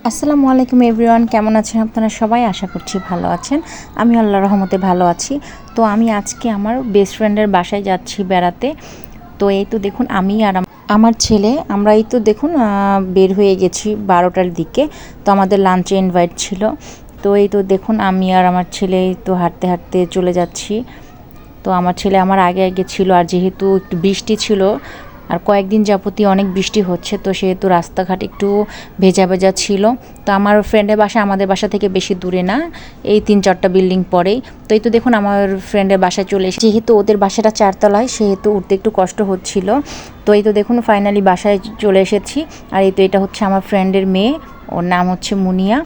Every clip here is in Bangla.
আসসালামু আলাইকুম এভরিওয়ান, কেমন আছেন আপনারা সবাই? আশা করছি ভালো আছেন। আমি আল্লাহর রহমতে ভালো আছি। তো আমি আজকে আমার বেস্ট ফ্রেন্ডের বাসায় যাচ্ছি বেড়াতে। তো এই তো দেখুন আমি আর আমার ছেলে আমরা এই তো দেখুন বের হয়ে গেছি 12টার দিকে। তো আমাদের লাঞ্চে ইনভাইট ছিল। তো এই তো দেখুন আমি আর আমার ছেলে তো হাঁটতে হাঁটতে চলে যাচ্ছি। তো আমার ছেলে আমার আগে আগে ছিল, আর যেহেতু একটু বৃষ্টি ছিল আর কয়েকদিন যাবতীয় অনেক বৃষ্টি হচ্ছে, তো সেহেতু রাস্তাঘাট একটু ভেজা ভেজা ছিল। তো আমার ফ্রেন্ডের বাসা আমাদের বাসা থেকে বেশি দূরে না, এই 3-4টা বিল্ডিং পরেই। তো এই তো দেখুন আমার ফ্রেন্ডের বাসায় চলে এসে, যেহেতু ওদের বাসাটা 4তলায় সেহেতু উঠতে একটু কষ্ট হচ্ছিল। তো এই তো দেখুন ফাইনালি বাসায় চলে এসেছি। আর এই তো এটা হচ্ছে আমার ফ্রেন্ডের মেয়ে, ওর নাম হচ্ছে মুনিয়া।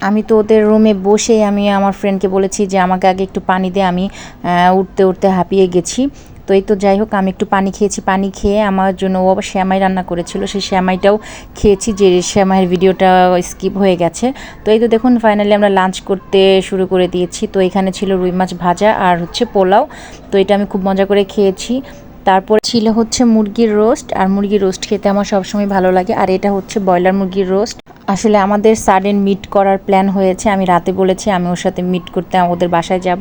আমি তো ওদের রুমে বসেই আমি আমার ফ্রেন্ডকে বলেছি যে আমাকে আগে একটু পানি দে, আমি উঠতে উঠতে হাঁপিয়ে গেছি। তো এই তো যাই হোক আমি একটু পানি খেয়েছি, পানি খেয়ে আমার জন্য ও আবার শ্যামাই রান্না করেছিল, সেই শ্যামাইটাও খেয়েছি, যে শ্যামাইয়ের ভিডিওটা স্কিপ হয়ে গেছে। তো এই তো দেখুন ফাইনালি আমরা লাঞ্চ করতে শুরু করে দিয়েছি। তো এখানে ছিল রুই মাছ ভাজা আর হচ্ছে পোলাও। তো এটা আমি খুব মজা করে খেয়েছি। তারপর ছিল হচ্ছে মুরগির রোস্ট, আর মুরগির রোস্ট খেতে আমার সবসময় ভালো লাগে। আর এটা হচ্ছে ব্রয়লার মুরগির রোস্ট। আসলে আমাদের সাডেন মিট করার প্ল্যান হয়েছে, আমি রাতে বলেছি আমি ওর সাথে মিট করতে ওদের বাসায় যাব।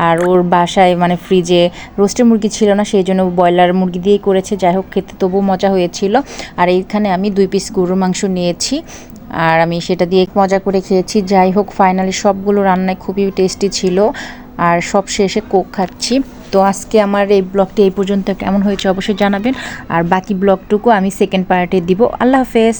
আর ওর বাসায় মানে ফ্রিজে রোস্টের মুরগি ছিল না, সেই জন্য ব্রয়লার মুরগি দিয়েই করেছে। যাই হোক খেতে তবু মজা হয়েছিল। আর এইখানে আমি 2 পিস গরুর মাংস নিয়েছি, আর আমি সেটা দিয়ে মজা করে খেয়েছি। যাই হোক ফাইনালি সবগুলো রান্নায় খুবই টেস্টি ছিল। আর সব শেষে কোক খাচ্ছি। তো আজকে আমার এই ব্লগটি এই পর্যন্ত কেমন হয়েছে অবশ্যই জানাবেন। আর বাকি ব্লগটুকু আমি সেকেন্ড পার্টে দিব। আল্লাহ হাফেজ।